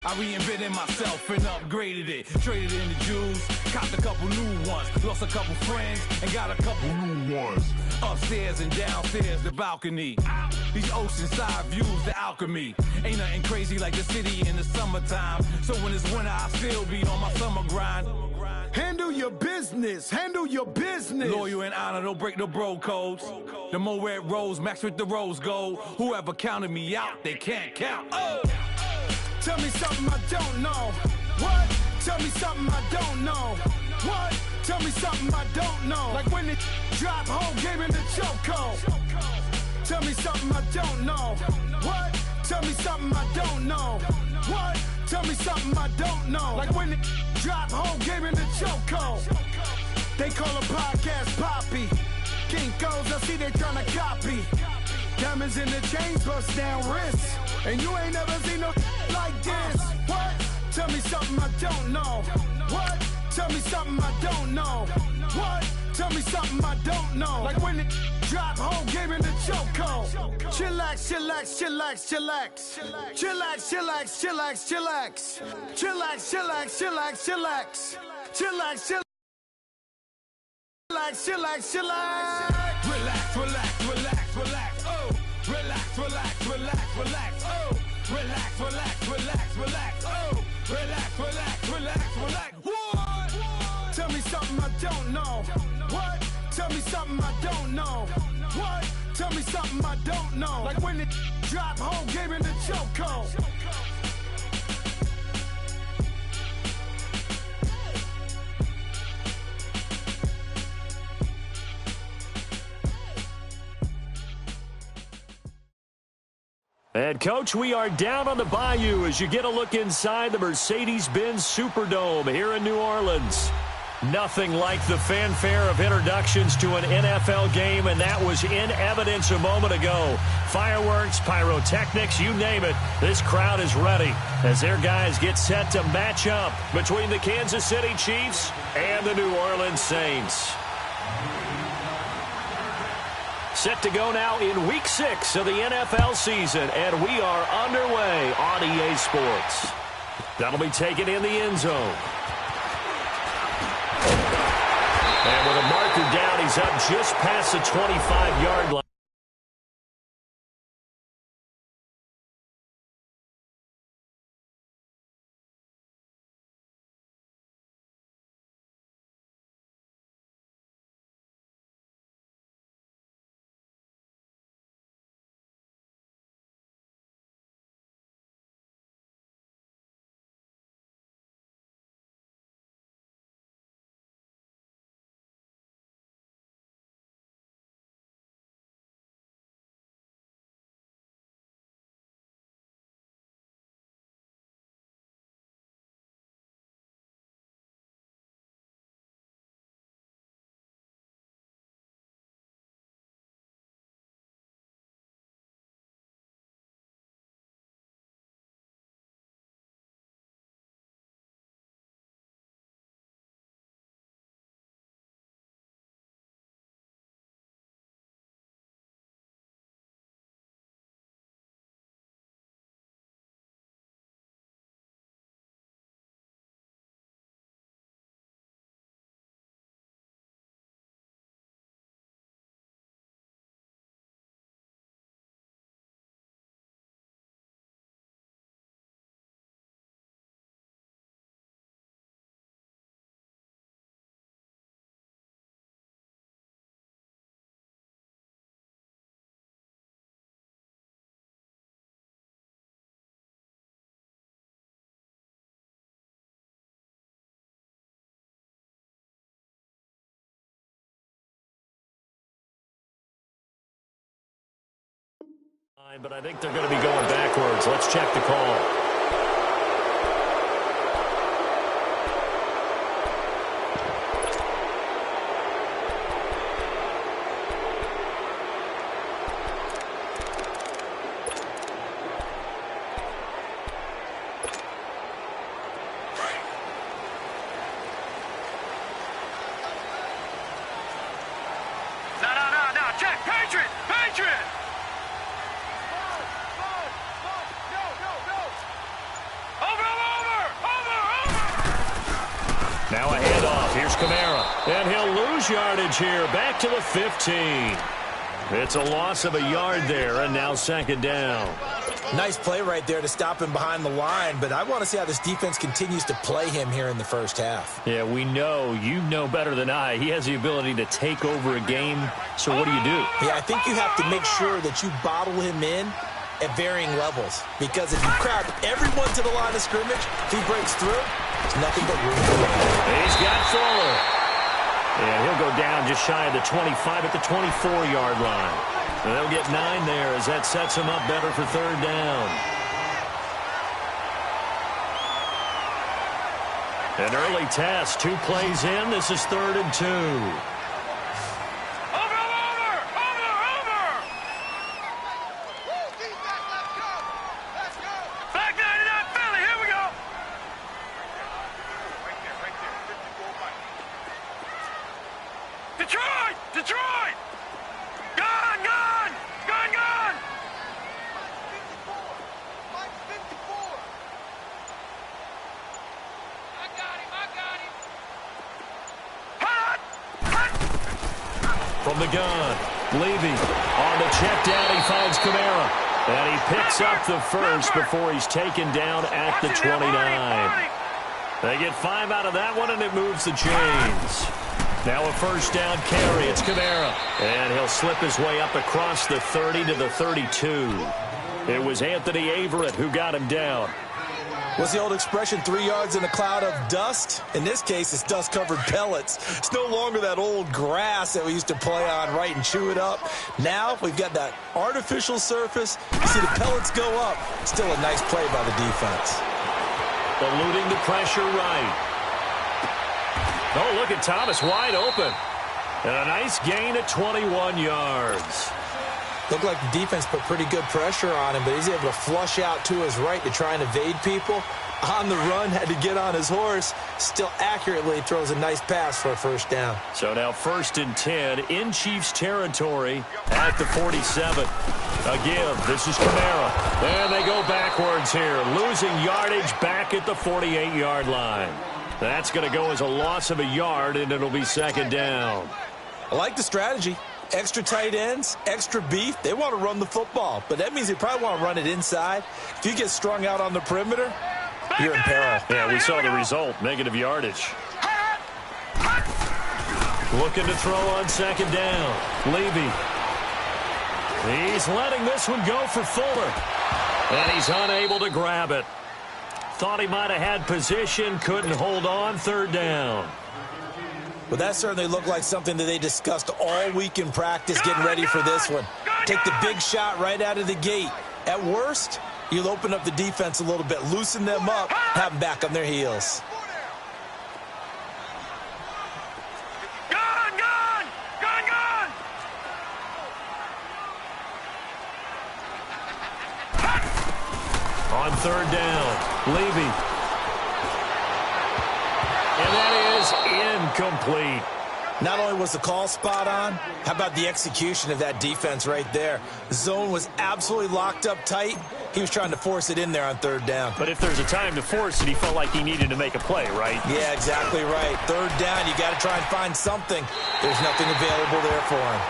I reinvented myself and upgraded it. Traded in the Jews, copped a couple new ones. Lost a couple friends and got a couple new ones. Upstairs and downstairs, the balcony. These oceanside views, the alchemy. Ain't nothing crazy like the city in the summertime. So when it's winter, I still be on my summer grind. Handle your business, handle your business. Loyal and honor, don't break the bro codes. The more red rose, max with the rose gold. Whoever counted me out, they can't count. Oh! Tell me something I don't know. What? Tell me something I don't know. What? Tell me something I don't know. Like when it drop whole game in the chokehold. Tell me something I don't know. What? Tell me something I don't know. What? Tell me something I don't know. Like when it drop whole game in the chokehold. They call a podcast Poppy. Kinkos, I see they tryna copy. Diamonds in the chains, bust down wrists. And you ain't never seen no like this. What? Tell me something I don't know. What? Tell me something I don't know. What? Tell me something I don't know. Like when it drop whole game in the chokehold. Chillax, chillax, chillax, chillax. Chillax, chillax, chillax, chillax. Chillax, chillax, chillax, chillax. Chillax, chillax, chillax, chillax. Relax, relax, relax, relax. Oh, relax, relax, relax, relax. Oh, relax, relax, relax, relax. Oh, relax, relax, relax, relax. What? Tell me something I don't know. What? Tell me something I don't know. What? Tell me something I don't know. Like when it drop whole game in the chokehold. And, Coach, we are down on the bayou as you get a look inside the Mercedes-Benz Superdome here in New Orleans. Nothing like the fanfare of introductions to an NFL game, and that was in evidence a moment ago. Fireworks, pyrotechnics, you name it, this crowd is ready as their guys get set to match up between the Kansas City Chiefs and the New Orleans Saints. Set to go now in Week 6 of the NFL season, and we are underway on EA Sports. That'll be taken in the end zone. And with a marker down, he's up just past the 25-yard line. But I think they're going to be going backwards. Let's check the call. No, check, Patriot! Now a handoff. Here's Kamara. And he'll lose yardage here. Back to the 15. It's a loss of a yard there, and now second down. Nice play right there to stop him behind the line, but I want to see how this defense continues to play him here in the first half. Yeah, we know. You know better than I. He has the ability to take over a game, so what do you do? Yeah, I think you have to make sure that you bottle him in at varying levels, because if you crowd everyone to the line of scrimmage, if he breaks through, there's nothing but room for him. He's got Fuller. And he'll go down just shy of the 25 at the 24-yard line. And they'll get 9 there as that sets him up better for third down. An early test, 2 plays in. This is 3rd and 2. Detroit! Gone! Gone! Gone! Gone! Mike 54! I got him! Hot! Hot! From the gun, Levy on the check down. He finds Kamara. And he picks up the first before he's taken down at the 29. They get 5 out of that one, and it moves the chains. Now a first down carry. It's Kamara. And he'll slip his way up across the 30 to the 32. It was Anthony Averett who got him down. What's the old expression, 3 yards in a cloud of dust? In this case, it's dust-covered pellets. It's no longer that old grass that we used to play on, right, and chew it up. Now we've got that artificial surface. You see the pellets go up. Still a nice play by the defense. Eluding the pressure right. Oh, look at Thomas wide open. And a nice gain at 21 yards. Looked like the defense put pretty good pressure on him, but he's able to flush out to his right to try and evade people. On the run, had to get on his horse. Still accurately throws a nice pass for a first down. So now 1st and 10 in Chiefs territory at the 47. Again, this is Kamara. And they go backwards here, losing yardage back at the 48-yard line. That's going to go as a loss of a yard, and it'll be second down. I like the strategy. Extra tight ends, extra beef. They want to run the football, but that means they probably want to run it inside. If you get strung out on the perimeter, you're in peril. Yeah, we saw the result, negative yardage. Looking to throw on second down. Levy. He's letting this one go for Fuller. And he's unable to grab it. Thought he might have had position, couldn't hold on, third down. Well, that certainly looked like something that they discussed all week in practice, getting ready for this one. Take the big shot right out of the gate. At worst, you'll open up the defense a little bit, loosen them up, have them back on their heels. Gone! Gone! Gone! Gone! On third down, Levy. And that is incomplete. Not only was the call spot on, how about the execution of that defense right there? The zone was absolutely locked up tight. He was trying to force it in there on third down. But if there's a time to force it, he felt like he needed to make a play, right? Yeah, exactly right. Third down, you got to try and find something. There's nothing available there for him.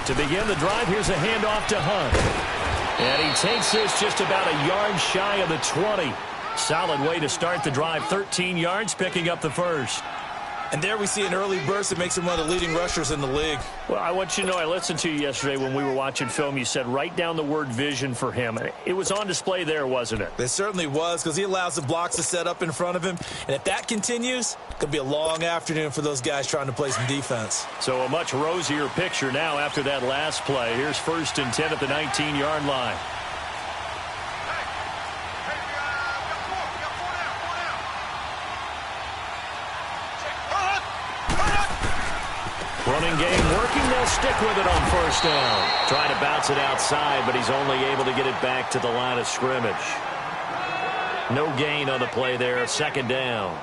To begin the drive, here's a handoff to Hunt. And he takes this just about a yard shy of the 20. Solid way to start the drive. 13 yards, picking up the first. And there we see an early burst that makes him one of the leading rushers in the league. Well, I want you to know, I listened to you yesterday when we were watching film. You said write down the word vision for him. It was on display there, wasn't it? It certainly was, because he allows the blocks to set up in front of him. And if that continues, it could be a long afternoon for those guys trying to play some defense. So a much rosier picture now after that last play. Here's 1st and 10 at the 19-yard line. Running game working. They'll stick with it on first down. Trying to bounce it outside, but he's only able to get it back to the line of scrimmage. No gain on the play there. Second down.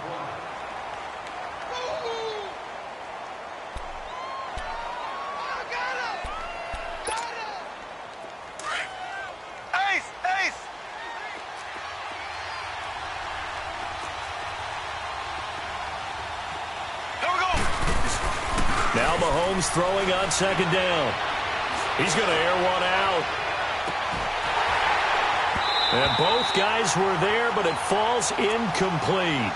Now Mahomes throwing on second down. He's going to air one out. And both guys were there, but it falls incomplete.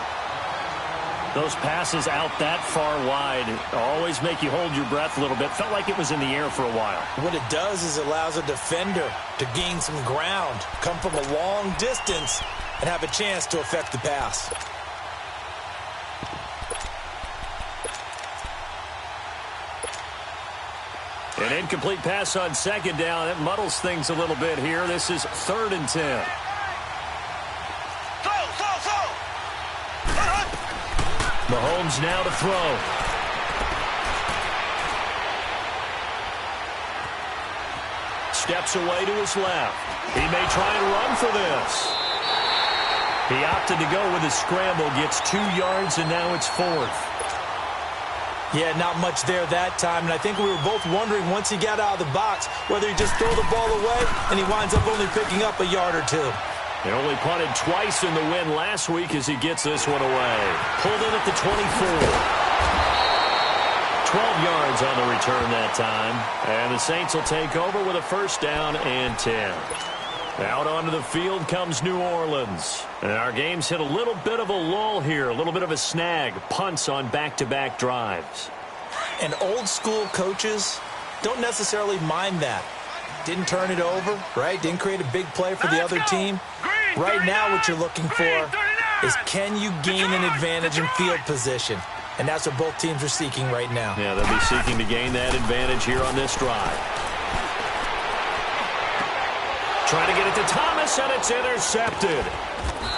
Those passes out that far wide always make you hold your breath a little bit. Felt like it was in the air for a while. What it does is it allows a defender to gain some ground, come from a long distance, and have a chance to affect the pass. An incomplete pass on second down. It muddles things a little bit here. This is 3rd and 10. Mahomes now to throw. Steps away to his left. He may try and run for this. He opted to go with a scramble. Gets 2 yards, and now it's 4th. Yeah, not much there that time, and I think we were both wondering once he got out of the box whether he just throw the ball away, and he winds up only picking up a yard or 2. They only punted twice in the win last week as he gets this one away. Pulled in at the 24. 12 yards on the return that time, and the Saints will take over with a first down and 10. Out onto the field comes New Orleans. And our game's hit a little bit of a lull here, a little bit of a snag. Punts on back-to-back drives. And old-school coaches don't necessarily mind that. Didn't turn it over, right? Didn't create a big play for the other team. Right now what you're looking for is can you gain an advantage in field position? And that's what both teams are seeking right now. Yeah, they'll be seeking to gain that advantage here on this drive. Trying to get it to Thomas, and it's intercepted.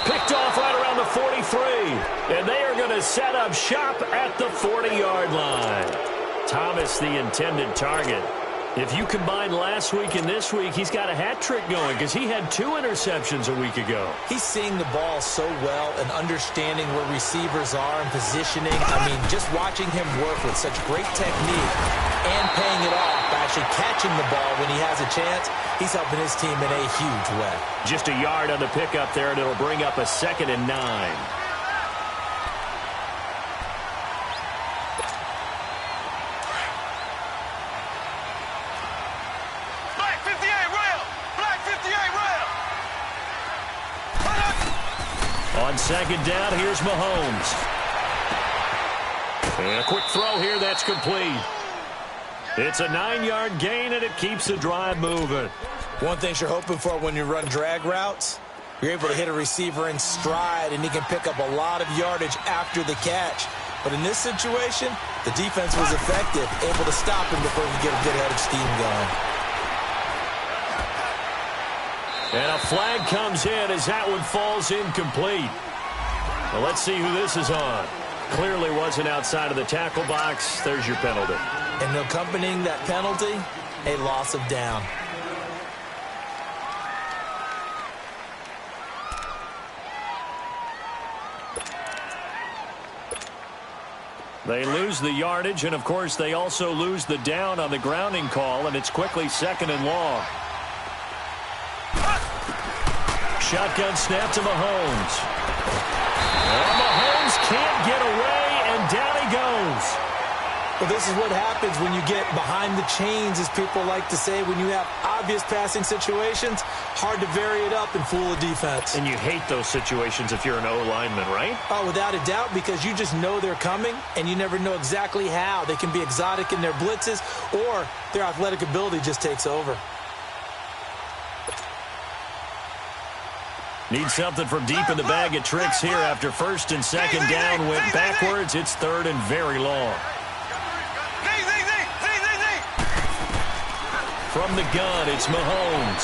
Picked off right around the 43. And they are going to set up shop at the 40-yard line. Thomas, the intended target. If you combine last week and this week, he's got a hat trick going because he had 2 interceptions a week ago. He's seeing the ball so well and understanding where receivers are and positioning. I mean, just watching him work with such great technique and paying it off by actually catching the ball when he has a chance, he's helping his team in a huge way. Just a yard on the pickup there, and it'll bring up a 2nd and 9. On second down, here's Mahomes. And a quick throw here, that's complete. It's a 9-yard gain, and it keeps the drive moving. One thing you're hoping for when you run drag routes, you're able to hit a receiver in stride, and he can pick up a lot of yardage after the catch. But in this situation, the defense was effective, able to stop him before he could get a good head of steam going. And a flag comes in as that one falls incomplete. Well, let's see who this is on. Clearly wasn't outside of the tackle box. There's your penalty. And accompanying that penalty, a loss of down. They lose the yardage, and of course they also lose the down on the grounding call, and it's quickly 2nd and long. Shotgun snap to Mahomes. And Mahomes can't get away, and down he goes. Well, this is what happens when you get behind the chains, as people like to say. When you have obvious passing situations, hard to vary it up and fool a defense. And you hate those situations if you're an O-lineman, right? Oh, without a doubt, because you just know they're coming, and you never know exactly how. They can be exotic in their blitzes, or their athletic ability just takes over. Need something from deep in the bag of tricks here after 1st and 2nd down went backwards. It's 3rd and very long. From the gun, it's Mahomes.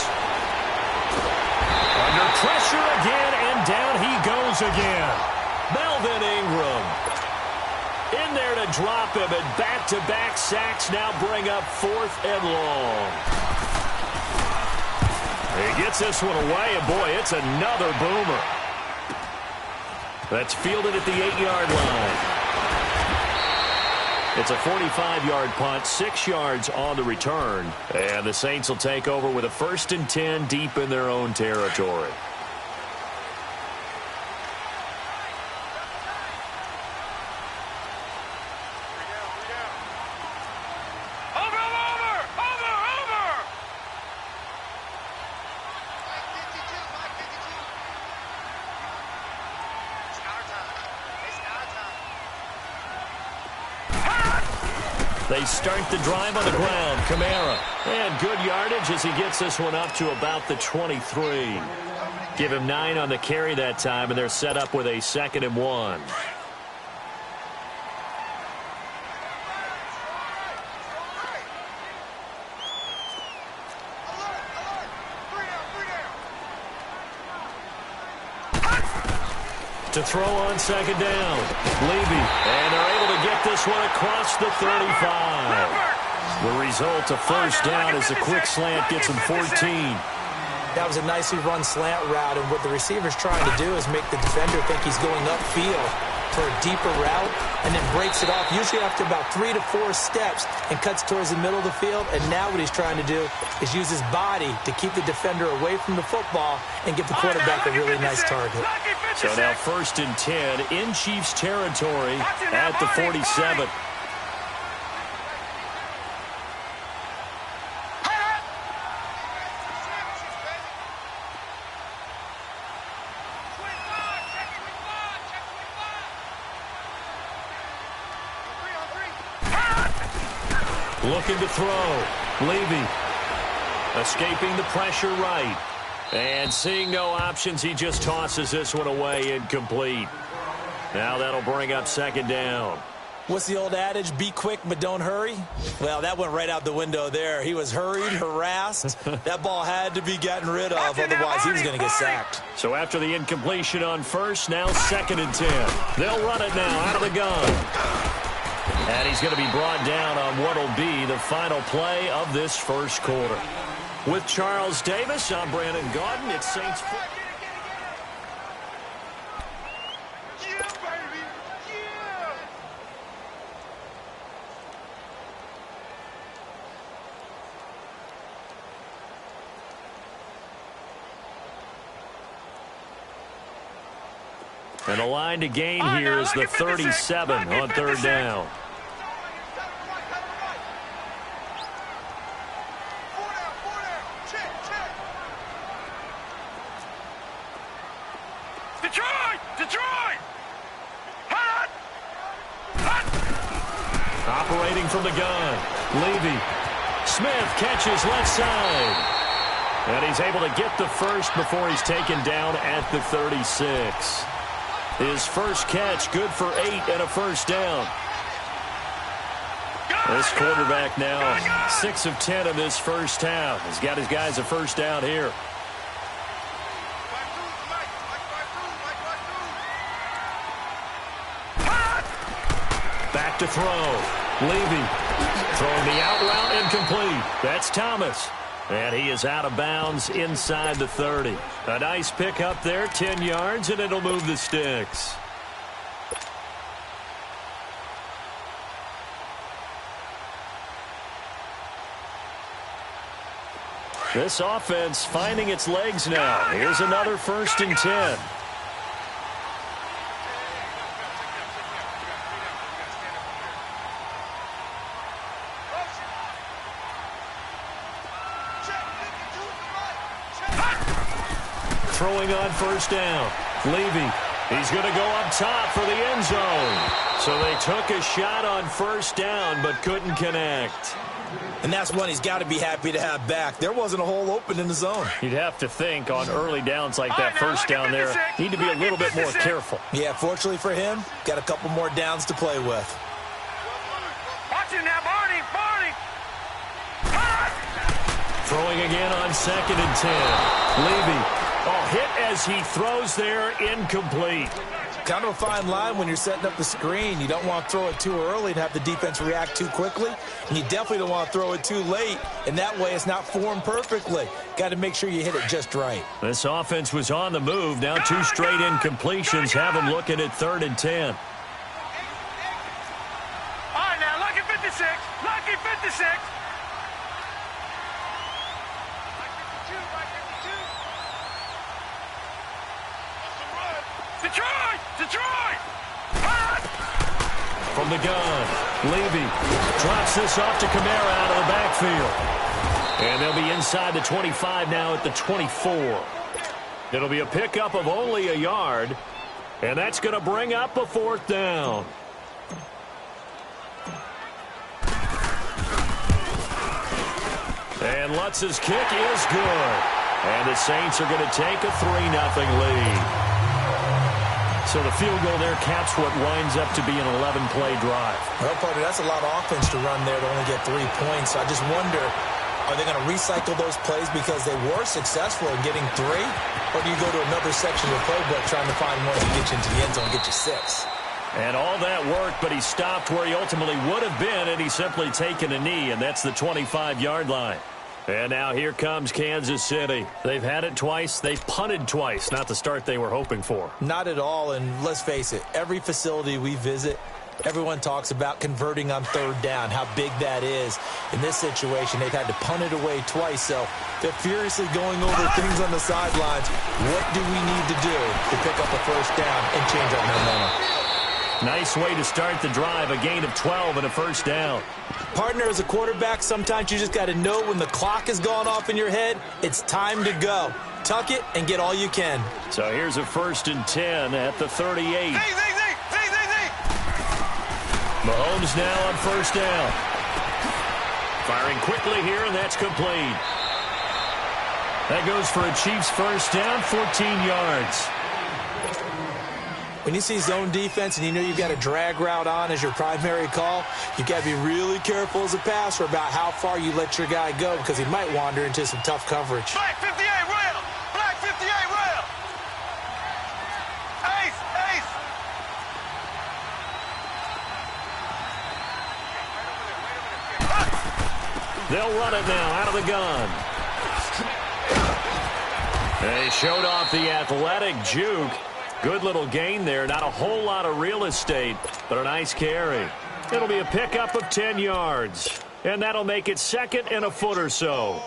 Under pressure again, and down he goes again. Melvin Ingram. In there to drop him, and back-to-back sacks now bring up 4th and long. He gets this one away, and boy, it's another boomer. That's fielded at the 8-yard line. It's a 45-yard punt, 6 yards on the return. And the Saints will take over with a 1st and 10 deep in their own territory. They start the drive on the ground. Kamara. And good yardage as he gets this one up to about the 23. Give him 9 on the carry that time, and they're set up with a 2nd and 1. To throw on 2nd down. Levy. And they're able to get this one across the 35. The result, a 1st down as the quick slant gets him 14. That was a nicely run slant route, and what the receiver's trying to do is make the defender think he's going upfield for a deeper route, and then breaks it off, usually after about 3 to 4 steps, and cuts towards the middle of the field. And now what he's trying to do is use his body to keep the defender away from the football and give the quarterback a really nice target. So now 1st and 10 in Chiefs territory at the 47. Looking to throw. Levy escaping the pressure right. And seeing no options, he just tosses this one away, incomplete. Now that'll bring up 2nd down. What's the old adage? Be quick, but don't hurry? Well, that went right out the window there. He was hurried, harassed. That ball had to be gotten rid of, otherwise he was going to get sacked. So after the incompletion on 1st, now 2nd and 10. They'll run it now out of the gun. And he's going to be brought down on what will be the final play of this 1st quarter. With Charles Davis, I'm Brandon Gaudin. It's Saints football. And the line to gain here is the 37 on 3rd down. Detroit! Operating from the gun. Levy. Smith catches left side. And he's able to get the 1st before he's taken down at the 36. His 1st catch, good for 8 and a 1st down. This quarterback now 6 of 10 in this 1st half. He's got his guys a 1st down here. Back to throw. Levy throwing the out route, incomplete. That's Thomas. And he is out of bounds inside the 30. A nice pick up there, 10 yards, and it'll move the sticks. This offense finding its legs now. Here's another 1st and 10. Throwing on 1st down. Levy. He's going to go up top for the end zone. So they took a shot on 1st down but couldn't connect. And that's one he's got to be happy to have back. There wasn't a hole open in the zone. You'd have to think on early downs like that 1st down there, need to be a little bit more careful. Yeah, fortunately for him, got a couple more downs to play with. Watch it now, Barney! Throwing again on 2nd and 10. Levy. Oh, hit as he throws there, incomplete. Kind of a fine line when you're setting up the screen. You don't want to throw it too early and have the defense react too quickly. And you definitely don't want to throw it too late. And that way it's not formed perfectly. Got to make sure you hit it just right. This offense was on the move. Now 2 straight incompletions have them looking at 3rd and 10. All right, now, lucky 56. Lucky 56. Detroit! Detroit! From the gun, Levy drops this off to Kamara out of the backfield. And they'll be inside the 25 now at the 24. It'll be a pickup of only a yard, and that's going to bring up a 4th down. And Lutz's kick is good. And the Saints are going to take a 3-0 lead. So the field goal there caps what winds up to be an 11-play drive. Well, partner, that's a lot of offense to run there to only get 3 points. So I just wonder, are they going to recycle those plays because they were successful in getting 3? Or do you go to another section of the playbook trying to find one to get you into the end zone and get you 6? And all that worked, but he stopped where he ultimately would have been, and he's simply taken a knee, and that's the 25-yard line. And now here comes Kansas City. They've had it twice. They've punted twice. Not the start they were hoping for. Not at all, and let's face it, every facility we visit, everyone talks about converting on 3rd down, how big that is. In this situation, they've had to punt it away twice, so they're furiously going over things on the sidelines. What do we need to do to pick up a 1st down and change our momentum? Nice way to start the drive, a gain of 12 and a 1st down. Partner, as a quarterback, sometimes you just got to know when the clock has gone off in your head, it's time to go. Tuck it and get all you can. So here's a 1st and 10 at the 38. Mahomes now on 1st down. Firing quickly here, and that's complete. That goes for a Chiefs 1st down, 14 yards. When you see zone defense and you know you've got a drag route on as your primary call, you've got to be really careful as a passer about how far you let your guy go because he might wander into some tough coverage. Black 58 rail! Black 58 rail! Ace! Ace! They'll run it now out of the gun. They showed off the athletic juke. Good little gain there. Not a whole lot of real estate, but a nice carry. It'll be a pickup of 10 yards. And that'll make it 2nd and a foot or so.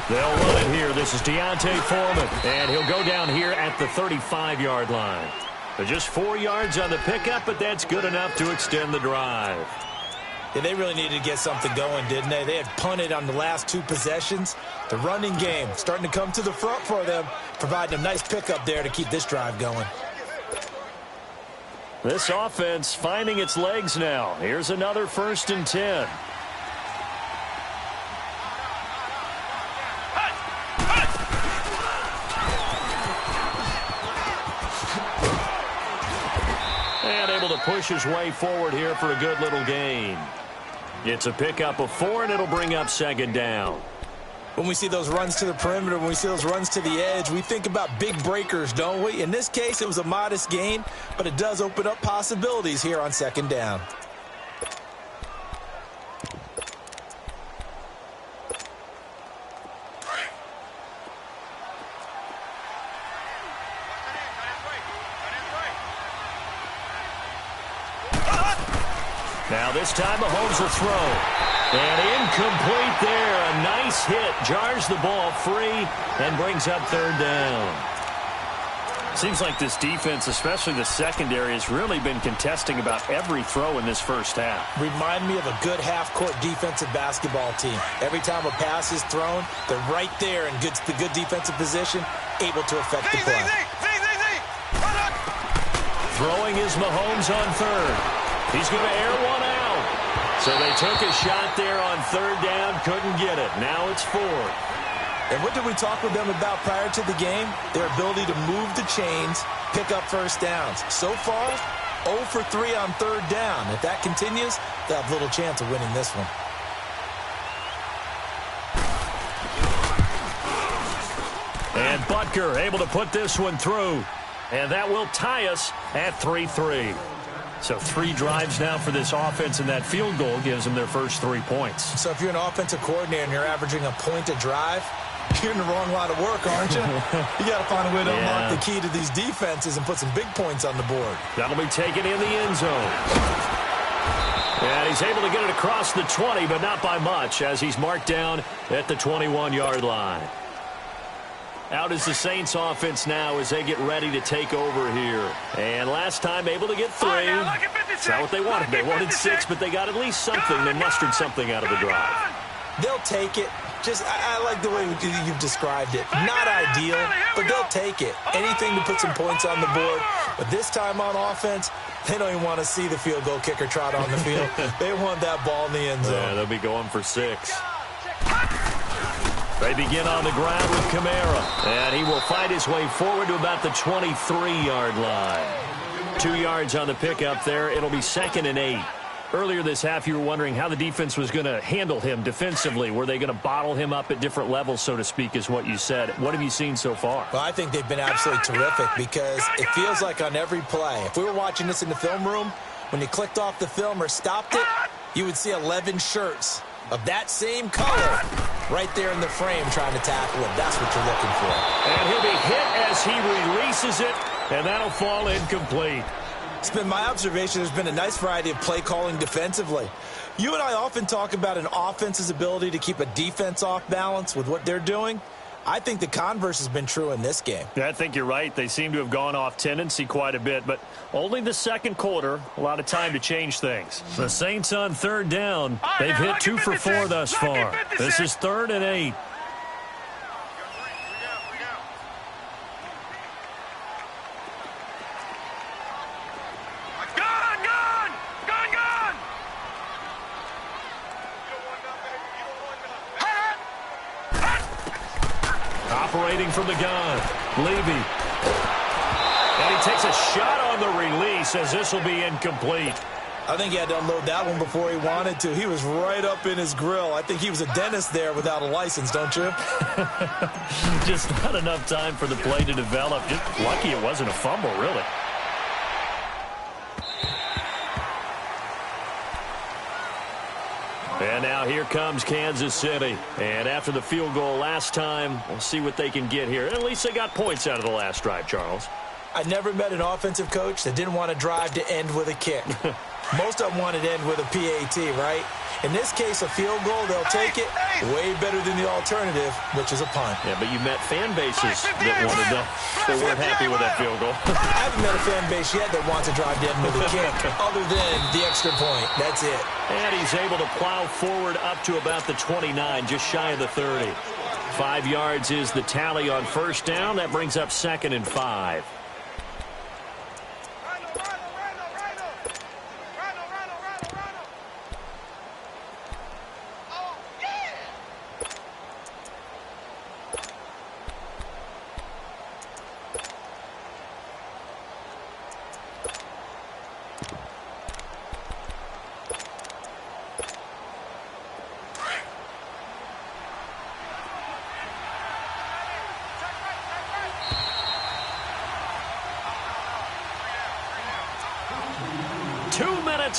They'll run it here. This is Deontay Foreman, and he'll go down here at the 35-yard line. Just 4 yards on the pickup, but that's good enough to extend the drive. Yeah, they really needed to get something going, didn't they? They had punted on the last 2 possessions. The running game starting to come to the front for them, providing a nice pickup there to keep this drive going. This offense finding its legs now. Here's another 1st and 10. Push his way forward here for a good little gain. It's a pickup of 4, and it'll bring up 2nd down. When we see those runs to the perimeter, when we see those runs to the edge, we think about big breakers, don't we? In this case, it was a modest gain, but it does open up possibilities here on 2nd down. Now this time Mahomes will throw. And incomplete there. A nice hit. Jars the ball free and brings up 3rd down. Seems like this defense, especially the secondary, has really been contesting about every throw in this first half. Remind me of a good half-court defensive basketball team. Every time a pass is thrown, they're right there in the good defensive position, able to affect the play. Throwing is Mahomes on third. He's going to air one out. So they took a shot there on third down, couldn't get it. Now it's fourth. And what did we talk with them about prior to the game? Their ability to move the chains, pick up first downs. So far, 0 for 3 on third down. If that continues, they'll have little chance of winning this one. And Butker able to put this one through. And that will tie us at 3-3. So 3 drives now for this offense, and that field goal gives them their first 3 points. So if you're an offensive coordinator and you're averaging a point a drive, you're in the wrong line of work, aren't you? You got to find a way to unlock the key to these defenses and put some big points on the board. That'll be taken in the end zone. And he's able to get it across the 20, but not by much, as he's marked down at the 21-yard line. Out is the Saints offense now as they get ready to take over here. And last time able to get 3. That's not what they wanted. They wanted 6, but they got at least something. They mustered something out of the drive. They'll take it. Just, I like the way you've described it. Not ideal, but they'll take it. Anything to put some points on the board. But this time on offense, they don't even want to see the field goal kicker trot on the field. They want that ball in the end zone. Yeah, they'll be going for 6. They begin on the ground with Kamara, and he will fight his way forward to about the 23-yard line. 2 yards on the pickup there. It'll be 2nd and 8. Earlier this half, you were wondering how the defense was going to handle him defensively. Were they going to bottle him up at different levels, so to speak, is what you said. What have you seen so far? Well, I think they've been absolutely terrific because it feels like on every play, if we were watching this in the film room, when you clicked off the film or stopped it, you would see 11 shirts of that same color right there in the frame trying to tackle him. That's what you're looking for. And he'll be hit as he releases it, and that'll fall incomplete. It's been my observation there's been a nice variety of play calling defensively. You and I often talk about an offense's ability to keep a defense off balance with what they're doing. I think the converse has been true in this game. Yeah, I think you're right. They seem to have gone off tendency quite a bit, but only the second quarter, a lot of time to change things. The Saints on third down. They've hit 2 for 4 thus far. This is 3rd and 8. Operating from the gun, Levy. And he takes a shot on the release as this will be incomplete. I think he had to unload that one before he wanted to. He was right up in his grill. I think he was a dentist there without a license, don't you? Just not enough time for the play to develop. Just lucky it wasn't a fumble, really. And now here comes Kansas City. And after the field goal last time, we'll see what they can get here. At least they got points out of the last drive, Charles. I never met an offensive coach that didn't want to drive to end with a kick. Most of them wanted to end with a PAT, right? In this case, a field goal, they'll take it. Way better than the alternative, which is a punt. Yeah, but you met fan bases that wanted to. They weren't happy with that field goal. I haven't met a fan base yet that wants to drive to end with a kick, other than the extra point. That's it. And he's able to plow forward up to about the 29, just shy of the 30. 5 yards is the tally on first down. That brings up 2nd and 5.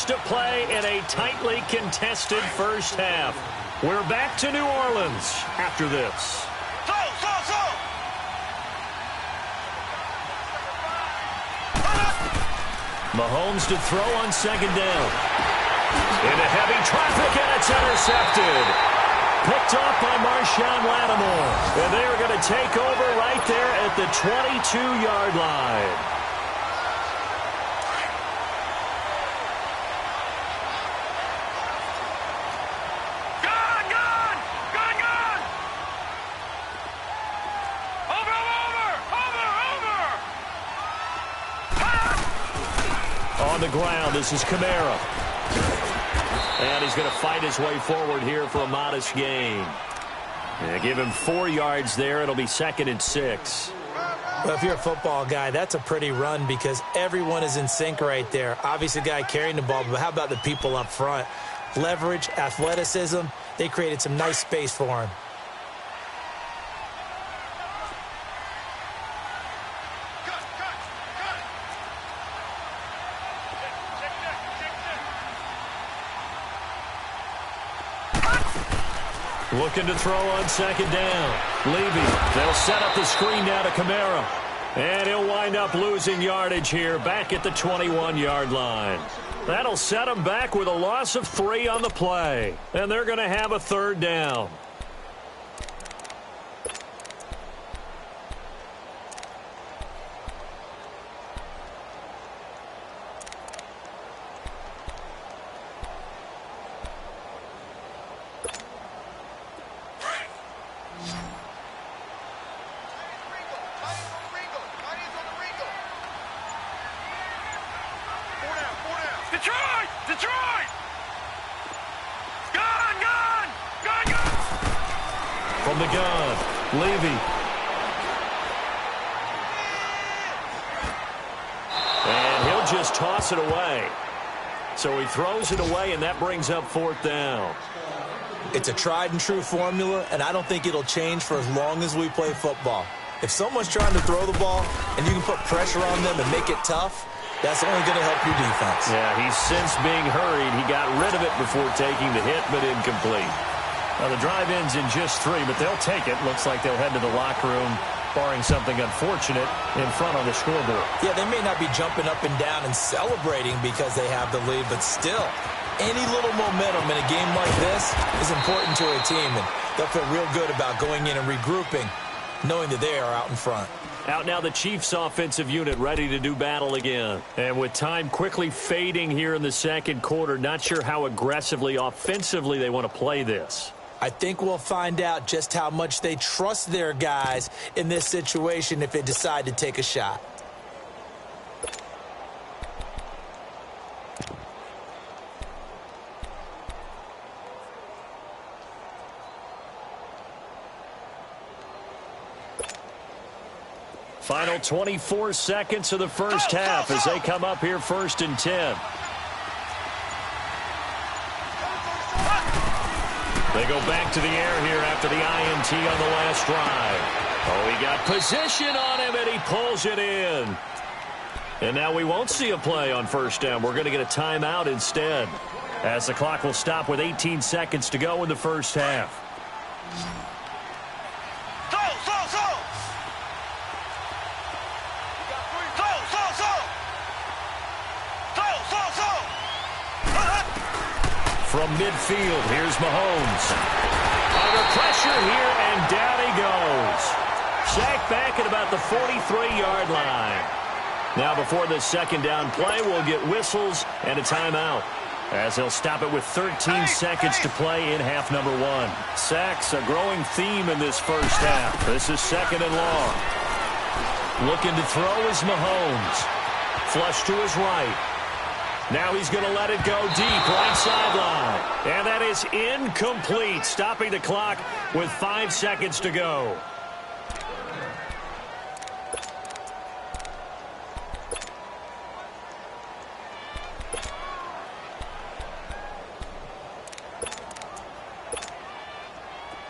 To play in a tightly contested first half. We're back to New Orleans after this. Mahomes to throw on 2nd down. Into heavy traffic, and it's intercepted. Picked off by Marshawn Lattimore. And they're going to take over right there at the 22-yard line. ground. This is Kamara. And he's going to fight his way forward here for a modest gain. Yeah, give him 4 yards there. It'll be 2nd and 6. Well, if you're a football guy, that's a pretty run because everyone is in sync right there. Obviously, the guy carrying the ball, but how about the people up front? Leverage, athleticism, they created some nice space for him. Looking to throw on 2nd down. Levy, they'll set up the screen now to Kamara. And he'll wind up losing yardage here back at the 21-yard line. That'll set him back with a loss of 3 on the play. And they're going to have a 3rd down. Detroit! Gun! From the gun, Levy. And he'll just toss it away. So he throws it away, and that brings up 4th down. It's a tried-and-true formula, and I don't think it'll change for as long as we play football. If someone's trying to throw the ball, and you can put pressure on them and make it tough, that's only going to help your defense. Yeah, he's since being hurried. He got rid of it before taking the hit, but incomplete. Well, the drive ends in just 3, but they'll take it. Looks like they'll head to the locker room, barring something unfortunate, in front on the scoreboard. Yeah, they may not be jumping up and down and celebrating because they have the lead, but still, any little momentum in a game like this is important to a team, and they'll feel real good about going in and regrouping, knowing that they are out in front. Out now the Chiefs offensive unit ready to do battle again. And with time quickly fading here in the 2nd quarter, not sure how aggressively, offensively they want to play this. I think we'll find out just how much they trust their guys in this situation if they decide to take a shot. Final 24 seconds of the first half as they come up here 1st and 10. They go back to the air here after the INT on the last drive. Oh, he got position on him, and he pulls it in. And now we won't see a play on 1st down. We're going to get a timeout instead, as the clock will stop with 18 seconds to go in the first half. From midfield, here's Mahomes. Under pressure here, and down he goes. Sacked back at about the 43-yard line. Now before this 2nd down play, we'll get whistles and a timeout, as they'll stop it with 13 seconds to play in half number 1. Sacks, a growing theme in this first half. This is 2nd and long. Looking to throw is Mahomes. Flush to his right. Now he's going to let it go deep, right sideline. And that is incomplete, stopping the clock with 5 seconds to go.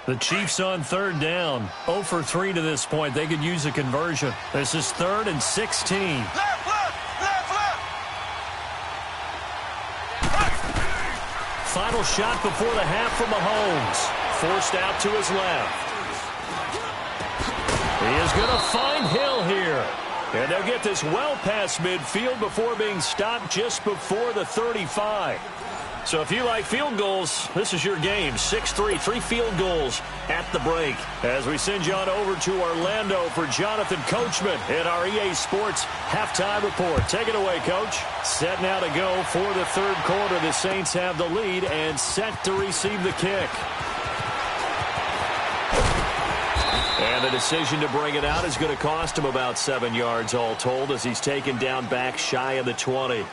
The Chiefs on 3rd down. 0 for 3 to this point. They could use a conversion. This is 3rd and 16. Final shot before the half from Mahomes. Forced out to his left. He is going to find Hill here. And they'll get this well past midfield before being stopped just before the 35. So if you like field goals, this is your game. 6-3, 3 field goals at the break. As we send you on over to Orlando for Jonathan Coachman in our EA Sports Halftime Report. Take it away, Coach. Set now to go for the 3rd quarter. The Saints have the lead and set to receive the kick. And the decision to bring it out is going to cost him about 7 yards all told, as he's taken down back shy of the 20.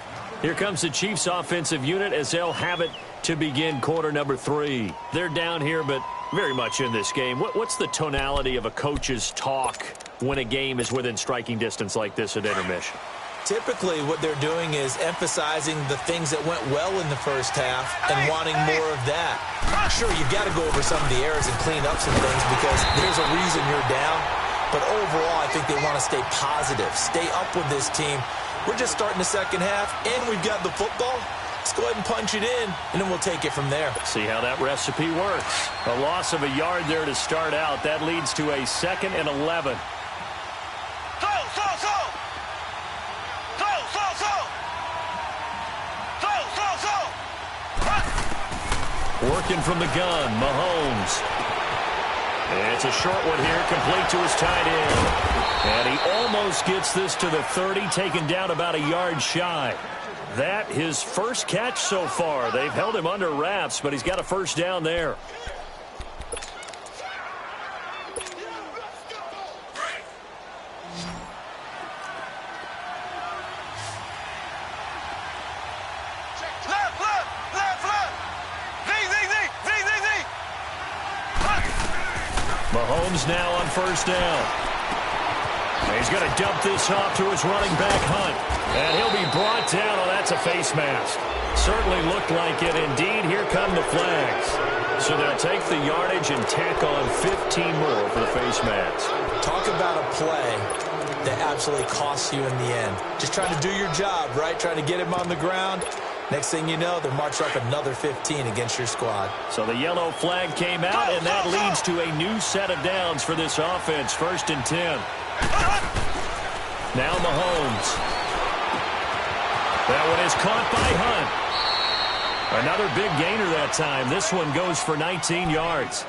Here comes the Chiefs offensive unit as they'll have it to begin quarter number 3. They're down here, but very much in this game. What's the tonality of a coach's talk when a game is within striking distance like this at intermission? Typically, what they're doing is emphasizing the things that went well in the first half and wanting more of that. Sure, you've got to go over some of the errors and clean up some things because there's a reason you're down. But overall, I think they want to stay positive, stay up with this team. We're just starting the second half, and we've got the football. Let's go ahead and punch it in, and then we'll take it from there. See how that recipe works. A loss of a yard there to start out. That leads to a 2nd and 11. Working from the gun, Mahomes. It's a short one here, complete to his tight end. And he almost gets this to the 30, taken down about a yard shy. That his first catch so far. They've held him under wraps, but he's got a first down there. Mahomes now on first down. He's going to dump this off to his running back, Hunt. And he'll be brought down. Oh, that's a face mask. Certainly looked like it. Indeed, here come the flags. So they'll take the yardage and tack on 15 more for the face mask. Talk about a play that absolutely costs you in the end. Just trying to do your job, right? Trying to get him on the ground. Next thing you know, they're marching up another 15 against your squad. So the yellow flag came out, and that leads to a new set of downs for this offense. 1st and 10. Now Mahomes. That one is caught by Hunt. Another big gainer that time. This one goes for 19 yards.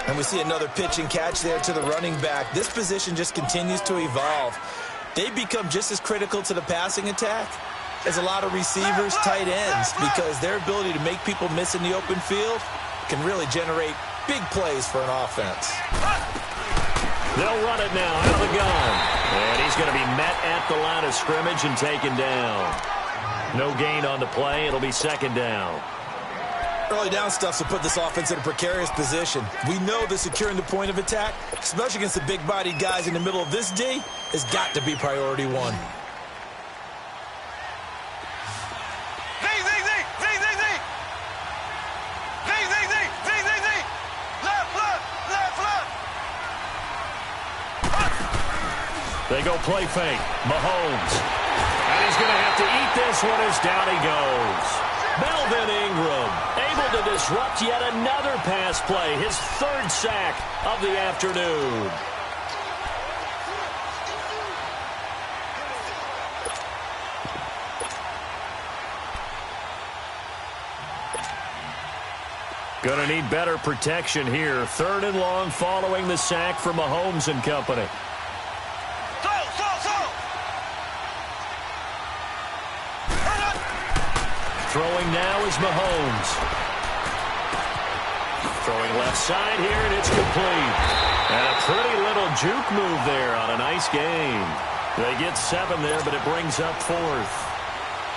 And we see another pitch and catch there to the running back. This position just continues to evolve. They become just as critical to the passing attack as a lot of receivers, tight ends, because their ability to make people miss in the open field can really generate big plays for an offense. They'll run it now out of the gun. And he's going to be met at the line of scrimmage and taken down. No gain on the play. It'll be 2nd down. Early down stuff to put this offense in a precarious position. We know that securing the point of attack, especially against the big-bodied guys in the middle of this D, has got to be priority 1. They go play fake. Mahomes. And he's going to have to eat this one as down he goes. Melvin Ingram able to disrupt yet another pass play. His 3rd sack of the afternoon. Going to need better protection here. 3rd and long following the sack for Mahomes and company. Throwing now is Mahomes. Throwing left side here, and it's complete. And a pretty little juke move there on a nice game. They get 7 there, but it brings up 4th.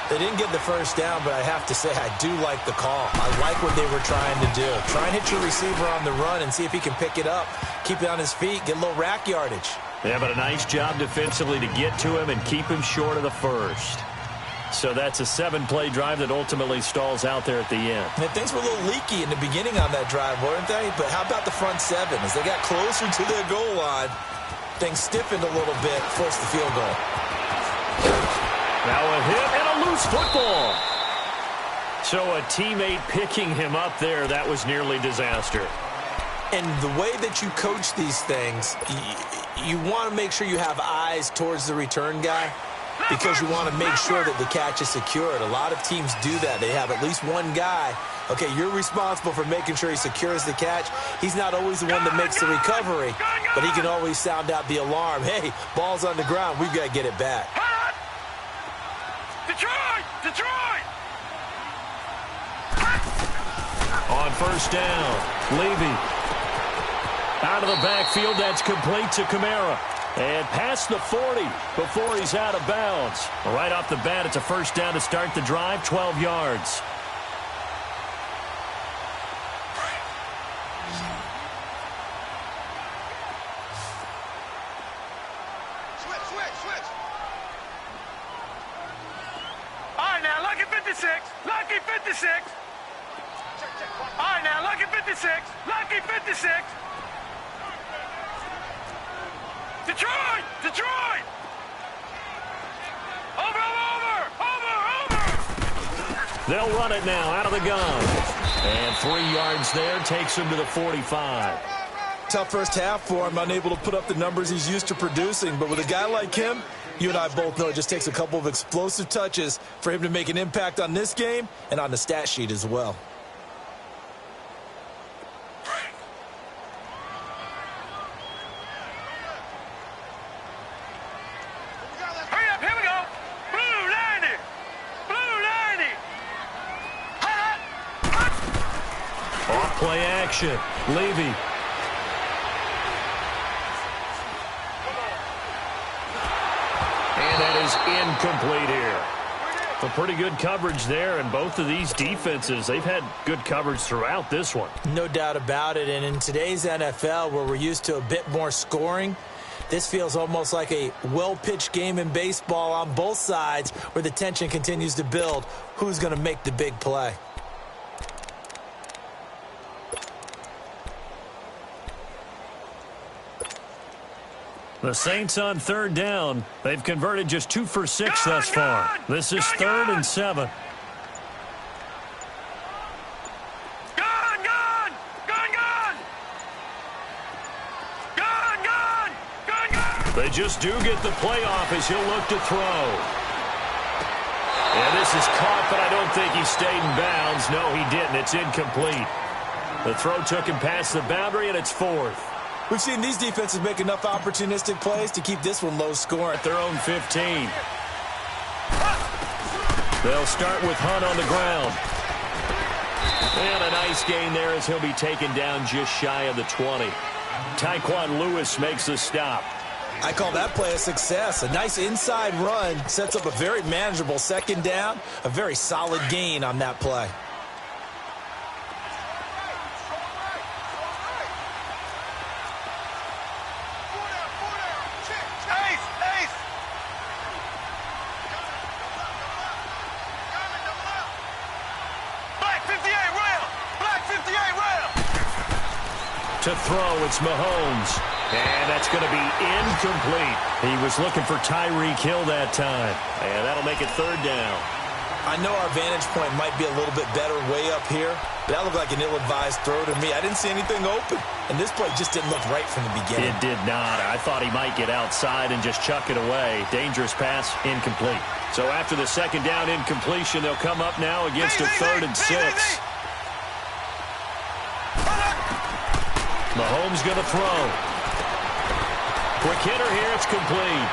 They didn't get the first down, but I have to say I do like the call. I like what they were trying to do. Try and hit your receiver on the run and see if he can pick it up. Keep it on his feet, get a little rack yardage. Yeah, but a nice job defensively to get to him and keep him short of the first. So that's a 7-play drive that ultimately stalls out there at the end. And things were a little leaky in the beginning on that drive, weren't they? But how about the front 7? As they got closer to their goal line, things stiffened a little bit, forced the field goal. Now a hit and a loose football. So a teammate picking him up there, that was nearly disaster. And the way that you coach these things, you want to make sure you have eyes towards the return guy, because you want to make sure that the catch is secured. A lot of teams do that. They have at least one guy. Okay, you're responsible for making sure he secures the catch. He's not always the one that makes the recovery, but he can always sound out the alarm. Hey, ball's on the ground. We've got to get it back. Detroit! On first down, Levy. Out of the backfield, that's complete to Kamara. And past the 40 before he's out of bounds. Right off the bat, it's a first down to start the drive, 12 yards. Switch. All right, now, lucky 56. Lucky 56. All right, now, lucky 56. Lucky 56. Detroit! Over! They'll run it now out of the gun. And 3 yards there takes him to the 45. Tough first half for him, unable to put up the numbers he's used to producing. But with a guy like him, you and I both know it just takes a couple of explosive touches for him to make an impact on this game and on the stat sheet as well. Play action. Levy. And that is incomplete here. A pretty good coverage there, and both of these defenses, they've had good coverage throughout this one. No doubt about it, and in today's NFL, where we're used to a bit more scoring, this feels almost like a well-pitched game in baseball on both sides where the tension continues to build. Who's going to make the big play? The Saints on third down. They've converted just 2 for 6 thus far. This is 3rd and 7. They just do get the playoff as he'll look to throw. And this is caught, but I don't think he stayed in bounds. No, he didn't. It's incomplete. The throw took him past the boundary, and it's 4th. We've seen these defenses make enough opportunistic plays to keep this one low scoring. At their own 15. They'll start with Hunt on the ground. And a nice gain there as he'll be taken down just shy of the 20. Tyquan Lewis makes the stop. I call that play a success. A nice inside run sets up a very manageable second down. A very solid gain on that play. To throw, it's Mahomes. And that's going to be incomplete. He was looking for Tyreek Hill that time. And that'll make it 3rd down. I know our vantage point might be a little bit better way up here, but that looked like an ill-advised throw to me. I didn't see anything open, and this play just didn't look right from the beginning. It did not. I thought he might get outside and just chuck it away. Dangerous pass, incomplete. So after the second down incompletion, they'll come up now against a 3rd and 6. Mahomes going to throw. Quick hitter here, it's complete.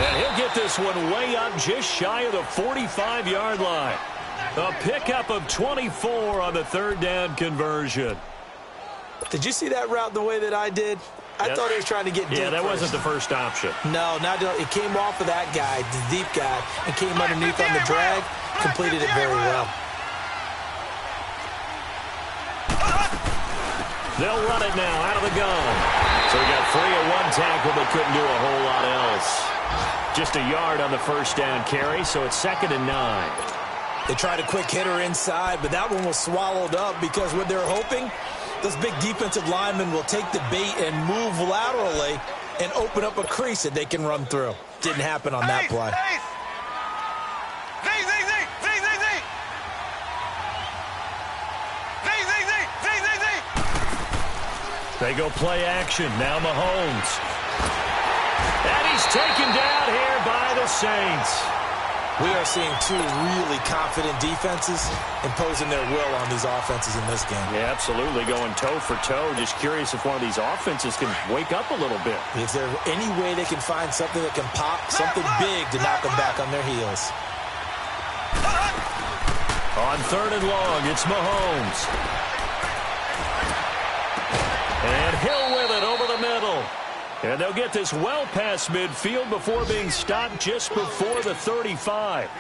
And he'll get this one way up just shy of the 45-yard line. A pickup of 24 on the 3rd down conversion. Did you see that route the way that I did? I thought he was trying to get deep. Yeah, that wasn't the first option. No, it came off of that guy, the deep guy, and came underneath on the drag, completed it very well. They'll run it now out of the gun. So he got free of one tackle, but couldn't do a whole lot else. Just a yard on the first down carry, so it's 2nd and 9. They tried a quick hitter inside, but that one was swallowed up because what they're hoping, those big defensive linemen will take the bait and move laterally and open up a crease that they can run through. Didn't happen on that play. They go play action. Now Mahomes. And he's taken down here by the Saints. We are seeing two really confident defenses imposing their will on these offenses in this game. Yeah, absolutely. Going toe for toe. Just curious if one of these offenses can wake up a little bit. Is there any way they can find something that can pop, something big to knock them back on their heels? On 3rd and long, it's Mahomes. And Hill with it over And they'll get this well past midfield before being stopped just before the 35.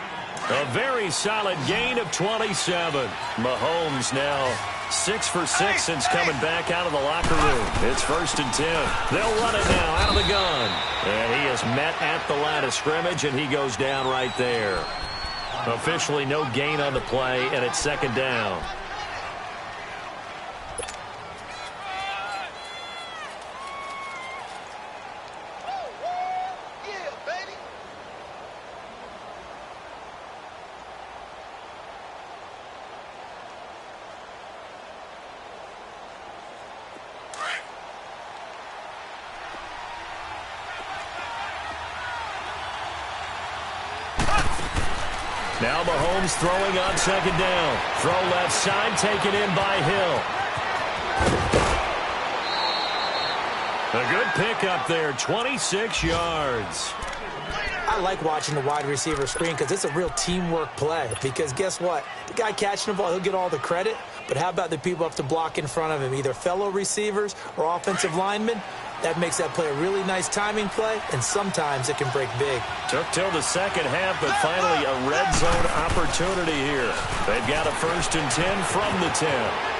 A very solid gain of 27. Mahomes now 6 for 6 since coming back out of the locker room. It's 1st and 10. They'll run it now out of the gun. And he is met at the line of scrimmage, and he goes down right there. Officially no gain on the play, and it's 2nd down. Now Mahomes throwing on 2nd down. Throw left side, taken in by Hill. A good pickup there, 26 yards. I like watching the wide receiver screen because it's a real teamwork play. Because guess what? The guy catching the ball, he'll get all the credit. But how about the people up to block in front of him, either fellow receivers or offensive linemen? That makes that play a really nice timing play, and sometimes it can break big. Took till the second half, but finally a red zone opportunity here. They've got a 1st and 10 from the 10.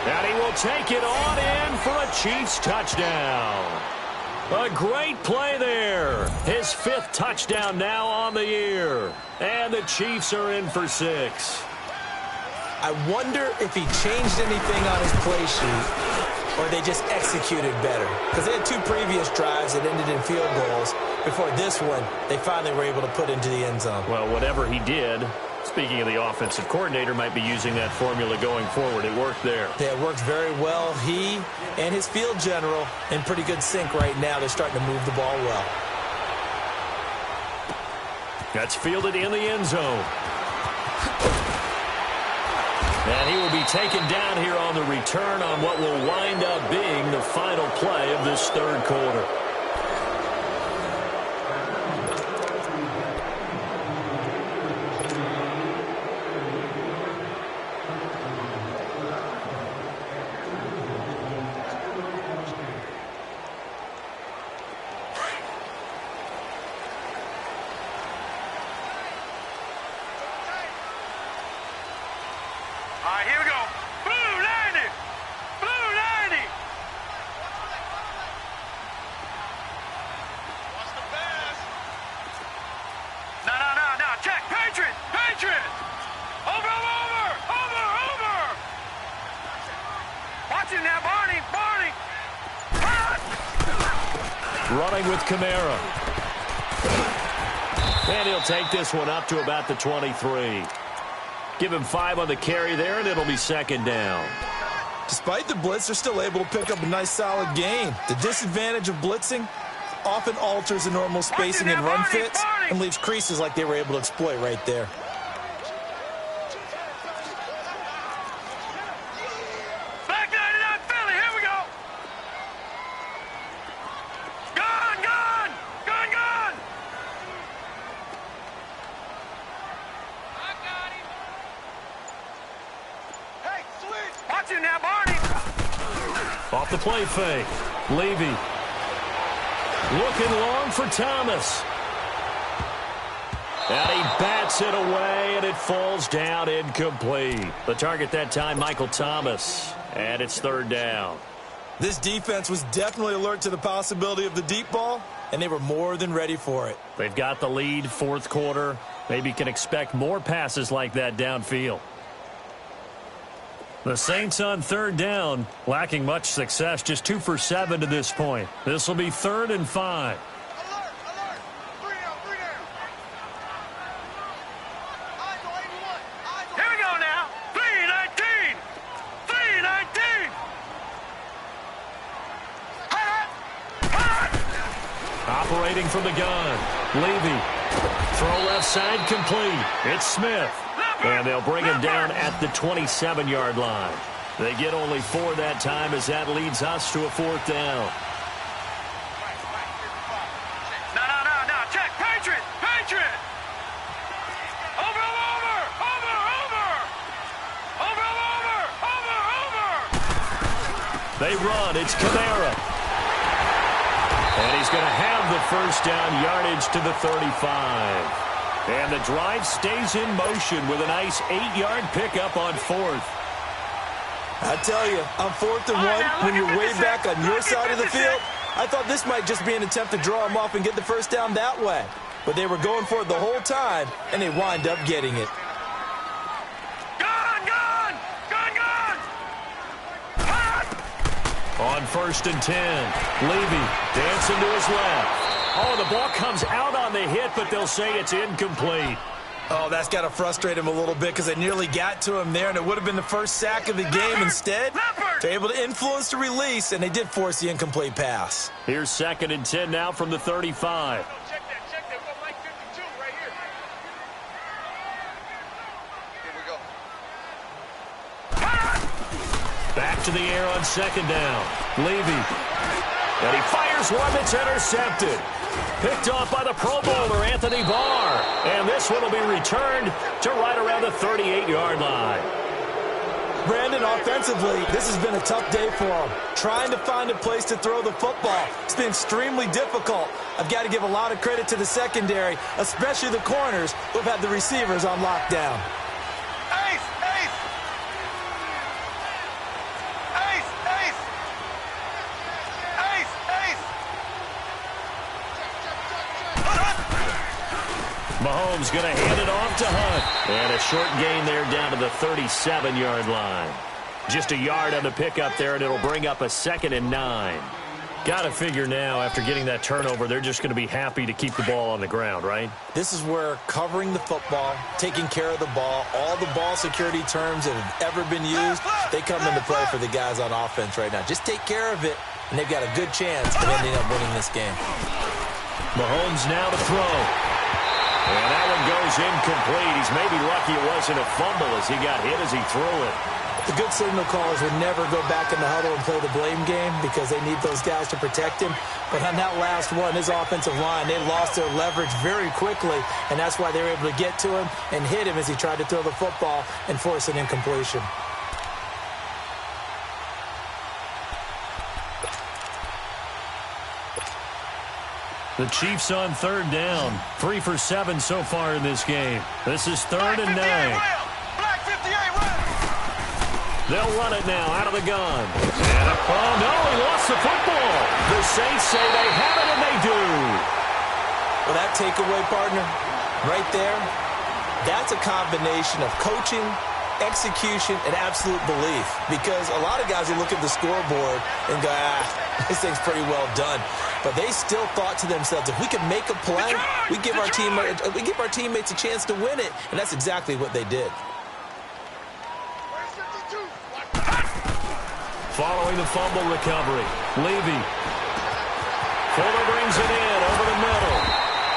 And he will take it on in for a Chiefs touchdown. A great play there. His 5th touchdown now on the year. And the Chiefs are in for 6. I wonder if he changed anything on his play sheet or they just executed better. Because they had 2 previous drives that ended in field goals. Before this one, they finally were able to put into the end zone. Well, whatever he did, speaking of the offensive coordinator, might be using that formula going forward. It worked there. Yeah, it worked very well. He and his field general in pretty good sync right now. They're starting to move the ball well. That's fielded in the end zone. And he will be taken down here on the return on what will wind up being the final play of this 3rd quarter. Here we go. Blue 90. Blue 90. What's the pass? No. Check. Patriot. Over. Watch him now, Barney. Running with Kamara. And he'll take this one up to about the 23. Give him 5 on the carry there, and it'll be 2nd down. Despite the blitz, they're still able to pick up a nice, solid gain. The disadvantage of blitzing often alters the normal spacing and run fits and leaves creases like they were able to exploit right there. Back 99 Philly. Here we go. Gun. I got him. Hey, switch. Watch him now, Barney. Off the play fake. Levy. Looking long for Thomas. And he bats it away, and it falls down incomplete. The target that time, Michael Thomas. And it's 3rd down. This defense was definitely alert to the possibility of the deep ball, and they were more than ready for it. They've got the lead, 4th quarter. Maybe can expect more passes like that downfield. The Saints on 3rd down, lacking much success, just 2 for 7 to this point. This will be 3rd and 5. Alert. 3 down. Eyes on 81. Here we go now. 319. Operating from the gun. Levy. Throw left side complete. It's Smith. And they'll bring him down at the 27-yard line. They get only 4 that time as that leads us to a 4th down. No. Check. Patriot. Over. They run. It's Kamara. And he's going to have the first down, yardage to the 35. And the drive stays in motion with a nice 8-yard pickup on 4th. I tell you, on 4th and 1, when you're way back on your side of the field, I thought this might just be an attempt to draw him off and get the first down that way. But they were going for it the whole time, and they wind up getting it. On 1st and 10, Levy dancing to his left. Oh, the ball comes out on the hit, but they'll say it's incomplete. Oh, that's got to frustrate him a little bit because they nearly got to him there, and it would have been the first sack of the game. Instead, they're able to influence the release, and they did force the incomplete pass. Here's 2nd and 10 now from the 35. Check that. We're Mike 52 right here. Here we go. Back to the air on 2nd down. Levy. And he fires one that's intercepted. Picked off by the Pro Bowler, Anthony Barr. And this one will be returned to right around the 38-yard line. Brandon, offensively, this has been a tough day for him. Trying to find a place to throw the football. It's been extremely difficult. I've got to give a lot of credit to the secondary, especially the corners who've had the receivers on lockdown. Mahomes going to hand it off to Hunt. And a short gain there down to the 37-yard line. Just a yard on the pickup there, and it'll bring up a 2nd and 9. Got to figure now, after getting that turnover, they're just going to be happy to keep the ball on the ground, right? This is where covering the football, taking care of the ball, all the ball security terms that have ever been used, they come into play for the guys on offense right now. Just take care of it, and they've got a good chance of ending up winning this game. Mahomes now to throw. And that one goes incomplete. He's maybe lucky it wasn't a fumble as he got hit as he threw it. The good signal callers would never go back in the huddle and play the blame game because they need those guys to protect him. But on that last one, his offensive line, they lost their leverage very quickly, and that's why they were able to get to him and hit him as he tried to throw the football and force an incompletion. The Chiefs on 3rd down. 3 for 7 so far in this game. This is 3rd and 9. They'll run it now out of the gun. And oh, no, he lost the football. The Saints say they have it, and they do. Well, that takeaway, partner, right there, that's a combination of coaching, execution, and absolute belief. Because a lot of guys will look at the scoreboard and go, this thing's pretty well done. But they still thought to themselves, if we can make a play, we give our teammates a chance to win it. And that's exactly what they did. Following the fumble recovery, Levy. Fuller brings it in over the middle.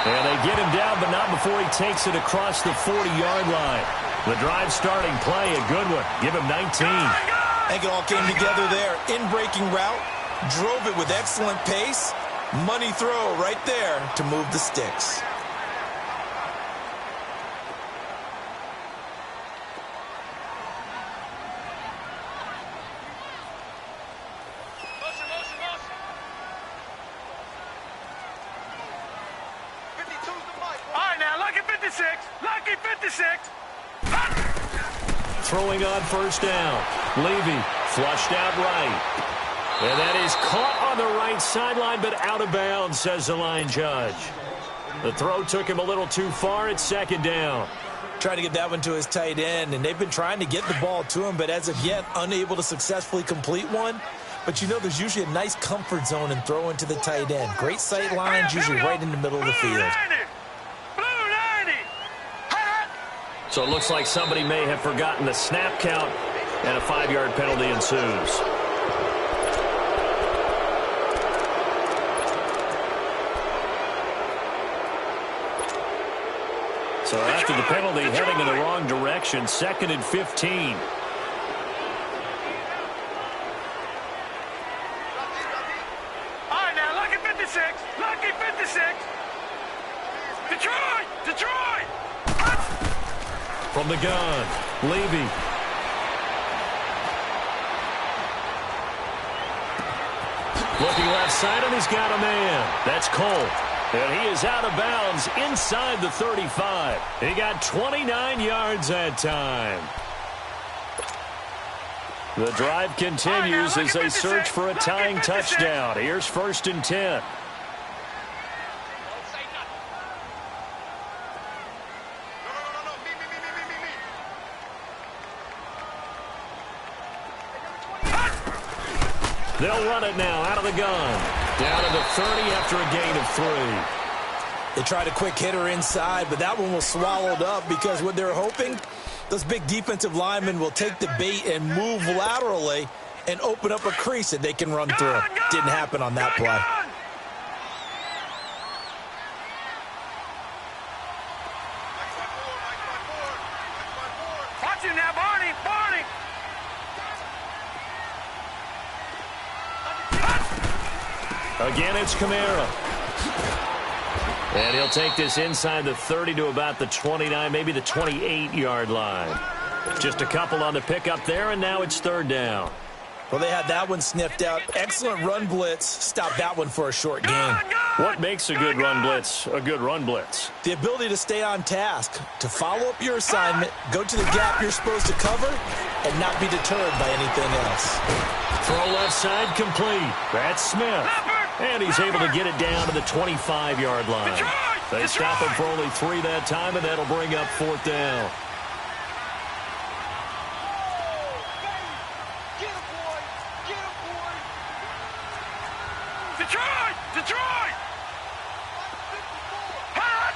And they get him down, but not before he takes it across the 40-yard line. The drive starting play, a good one. Give him 19. I think it all came together there. In-breaking route, drove it with excellent pace. Money throw right there to move the sticks. Throwing on 1st down. Levy flushed out right. And that is caught on the right sideline, but out of bounds, says the line judge. The throw took him a little too far. It's 2nd down. Trying to get that one to his tight end, and they've been trying to get the ball to him, but as of yet, unable to successfully complete one. But you know there's usually a nice comfort zone in throwing to the tight end. Great sight lines, usually right in the middle of the field. So it looks like somebody may have forgotten the snap count, and a 5-yard penalty ensues. So after the penalty, heading in the wrong direction, 2nd and 15. All right, now, lucky 56. Lucky 56. Detroit! From the gun, Levy. Looking left side, and he's got a man. That's Cole. And he is out of bounds inside the 35. He got 29 yards that time. The drive continues as they search for a tying touchdown. Here's 1st and 10. They'll run it now out of the gun. Down to the 30 after a gain of 3. They tried a quick hitter inside, but that one was swallowed up because what they're hoping, those big defensive linemen will take the bait and move laterally and open up a crease that they can run through. Didn't happen on that play. Watch him now, Barney. Barney. Again, it's Kamara. And he'll take this inside the 30 to about the 29, maybe the 28-yard line. Just a couple on the pickup there, and now it's 3rd down. Well, they had that one sniffed out. Excellent run blitz. Stop that one for a short gain. What makes a good run blitz a good run blitz? The ability to stay on task, to follow up your assignment, go to the gap you're supposed to cover, and not be deterred by anything else. Throw left side complete. That's Smith. And he's able to get it down to the 25-yard line. They stop him for only 3 that time, and that'll bring up 4th down. Detroit! Detroit! Hot!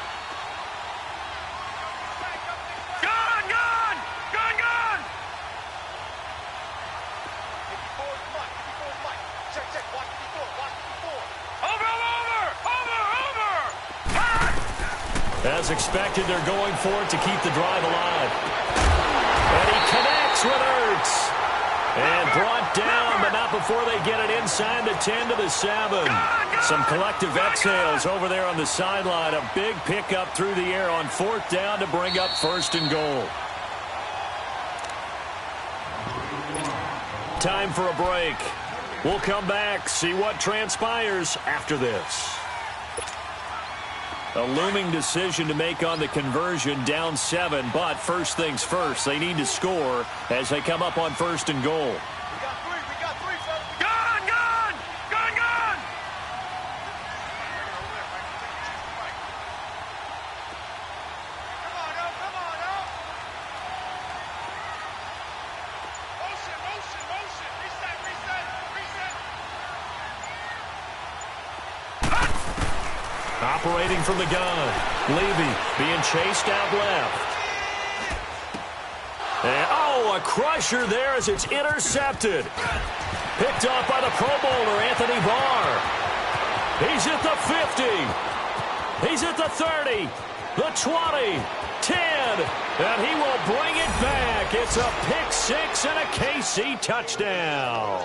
Gun! Gun! Gun! Gun! Over! Over! Over! Over! Hot! As expected, they're going for it to keep the drive alive. And he connects with Ertz. And brought down, but not before they get it inside the 10 to the 7. Some collective exhales over there on the sideline. A big pickup through the air on 4th down to bring up 1st and goal. Time for a break. We'll come back, see what transpires after this. A looming decision to make on the conversion, down 7, but first things first, they need to score as they come up on 1st and goal. We got three, fellas. Gun! Gun! Gun! Gun! Come on up! Come on up! Motion! Motion! Motion! Reset! Reset! Reset! Operating from the gun. Levy being chased out left. And, a crusher there as it's intercepted. Picked off by the Pro Bowler, Anthony Barr. He's at the 50. He's at the 30. The 20. 10. And he will bring it back. It's a pick 6 and a KC touchdown.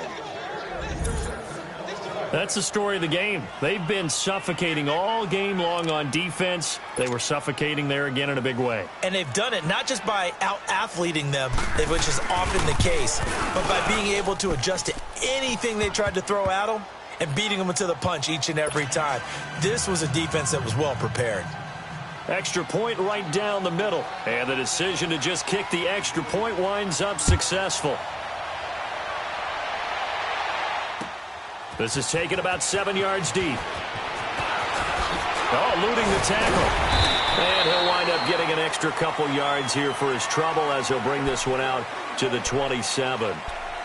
That's the story of the game. They've been suffocating all game long on defense. They were suffocating there again in a big way. And they've done it not just by out-athleting them, which is often the case, but by being able to adjust to anything they tried to throw at them and beating them to the punch each and every time. This was a defense that was well prepared. Extra point right down the middle. And the decision to just kick the extra point winds up successful. This is taken about 7 yards deep. Eluding the tackle. And he'll wind up getting an extra couple yards here for his trouble as he'll bring this one out to the 27.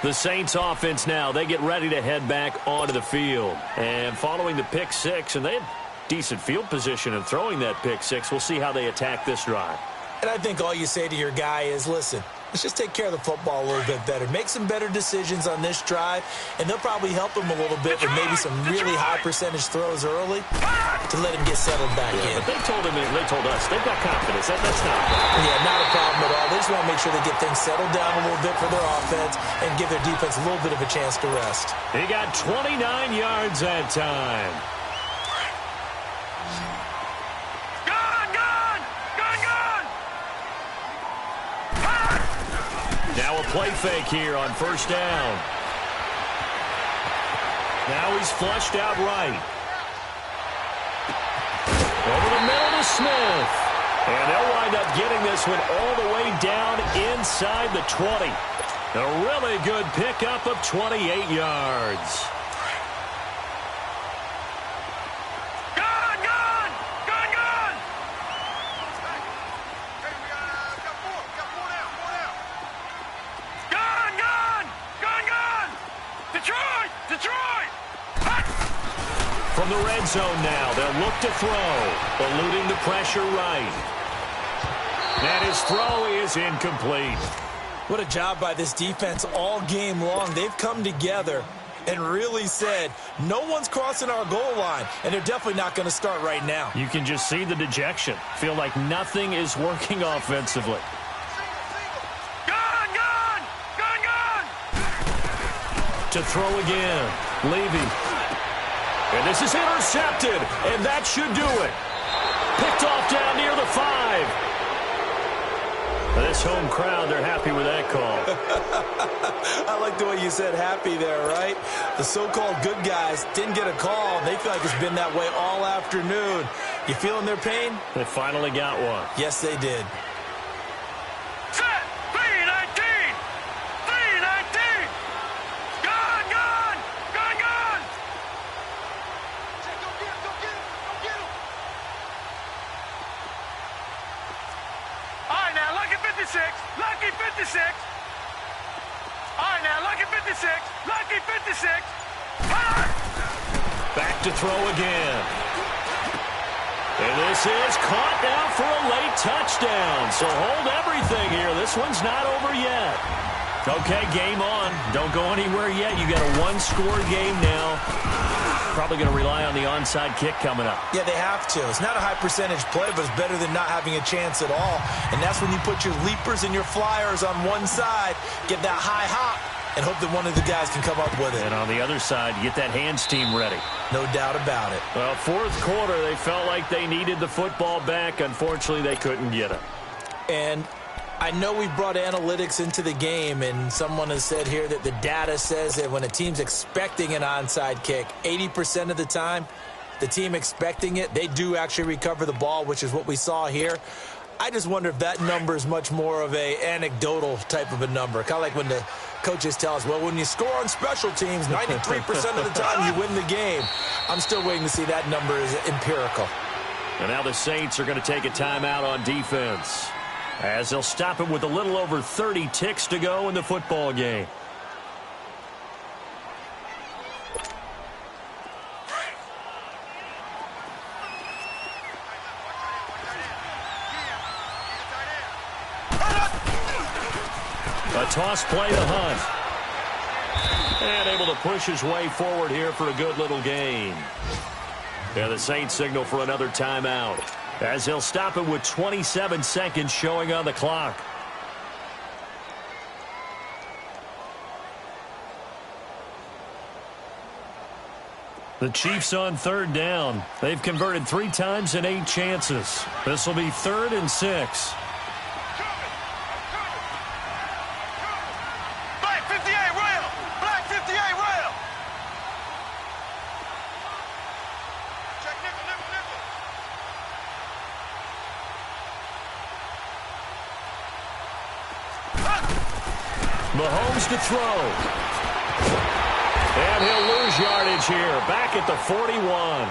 The Saints offense now, they get ready to head back onto the field. And following the pick 6, and they had decent field position in throwing that pick 6. We'll see how they attack this drive. And I think all you say to your guy is, listen, let's just take care of the football a little bit better. Make some better decisions on this drive, and they'll probably help him a little bit with maybe some really high percentage throws early to let him get settled back in. But they told us they've got confidence. That's not a problem. Yeah, not a problem at all. They just want to make sure they get things settled down a little bit for their offense and give their defense a little bit of a chance to rest. He got 29 yards that time. Now a play fake here on 1st down. Now he's flushed out right. Over the middle to Smith. And they'll wind up getting this one all the way down inside the 20. A really good pickup of 28 yards. From the red zone now, they'll look to throw, eluding the pressure right. And his throw is incomplete. What a job by this defense all game long. They've come together and really said, no one's crossing our goal line, and they're definitely not going to start right now. You can just see the dejection. Feel like nothing is working offensively. Gun! To throw again, Levy. And this is intercepted, and that should do it. Picked off down near the 5. This home crowd, they're happy with that call. I like the way you said happy there, right? The so-called good guys didn't get a call. They feel like it's been that way all afternoon. You feeling their pain? They finally got one. Yes, they did. Set! 319! 319! Gun! Go get him! All right, now, lucky 56. Lucky 56. All right, now, lucky 56. Lucky 56. Back to throw again. And this is caught now for a late touchdown. So hold everything here. This one's not over yet. Okay, game on. Don't go anywhere yet. You got a one-score game now. Probably going to rely on the onside kick coming up. Yeah, they have to. It's not a high-percentage play, but it's better than not having a chance at all. And that's when you put your leapers and your flyers on one side, get that high hop, and hope that one of the guys can come up with it. And on the other side, get that hands team ready. No doubt about it. Well, fourth quarter, they felt like they needed the football back. Unfortunately, they couldn't get it. And I know we brought analytics into the game, and someone has said here that the data says that when a team's expecting an onside kick, 80% of the time, the team expecting it, they do actually recover the ball, which is what we saw here. I just wonder if that number is much more of a anecdotal type of a number. Kind of like when the coaches tell us, well, when you score on special teams, 93% of the time you win the game. I'm still waiting to see that number is empirical. And now the Saints are going to take a timeout on defense, as they'll stop it with a little over 30 ticks to go in the football game. A toss play to Hunt. And able to push his way forward here for a good little gain. Yeah, the Saints signal for another timeout, as he'll stop it with 27 seconds showing on the clock. The Chiefs on third down. They've converted 3 times in 8 chances. This will be 3rd and 6. Black 58 rail! Black 58 rail! Check nickel. Mahomes to throw. And he'll lose yardage here. Back at the 41.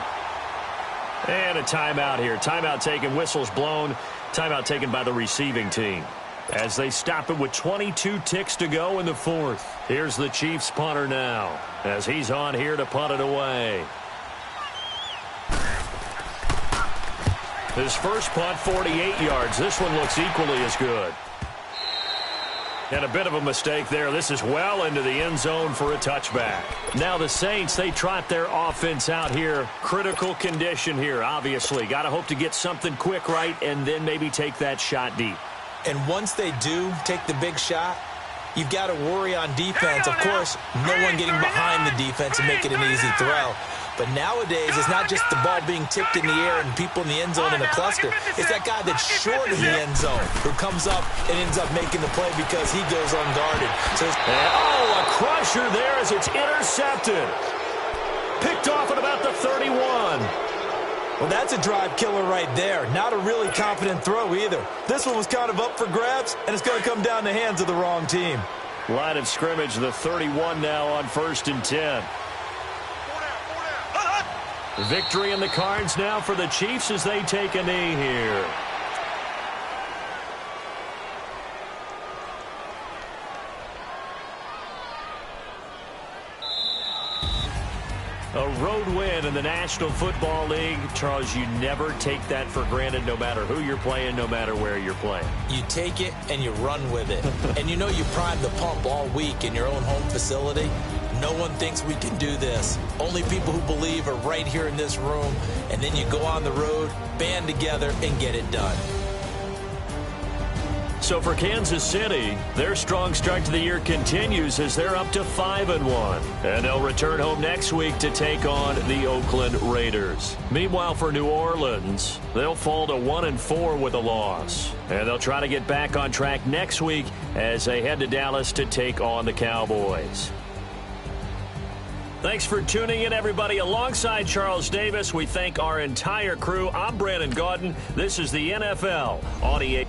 And a timeout here. Timeout taken, whistles blown. Timeout taken by the receiving team, as they stop it with 22 ticks to go in the 4th. Here's the Chiefs punter now, as he's on here to punt it away. His first punt, 48 yards. This one looks equally as good. And a bit of a mistake there. This is well into the end zone for a touchback. Now the Saints, they trot their offense out here. Critical condition here, obviously. Got to hope to get something quick right and then maybe take that shot deep. And once they do take the big shot, you've got to worry on defense. Of course, no one getting behind the defense and making an easy throw. But nowadays, it's not just the ball being tipped in the air and people in the end zone in a cluster. It's that guy that's short in the end zone who comes up and ends up making the play because he goes unguarded. So a crusher there as it's intercepted. Picked off at about the 31. Well, that's a drive killer right there. Not a really confident throw either. This one was kind of up for grabs, and it's going to come down the hands of the wrong team. Line of scrimmage, the 31 now on 1st and 10. Victory in the cards now for the Chiefs as they take a knee here. A road win in the National Football League. Charles, you never take that for granted no matter who you're playing, no matter where you're playing. You take it and you run with it. And you know you primed the pump all week in your own home facility. No one thinks we can do this. Only people who believe are right here in this room. And then you go on the road, band together, and get it done. So for Kansas City, their strong start to the year continues as they're up to 5-1. And they'll return home next week to take on the Oakland Raiders. Meanwhile, for New Orleans, they'll fall to 1-4 with a loss. And they'll try to get back on track next week as they head to Dallas to take on the Cowboys. Thanks for tuning in, everybody. Alongside Charles Davis, we thank our entire crew. I'm Brandon Gaudin. This is the NFL on EA.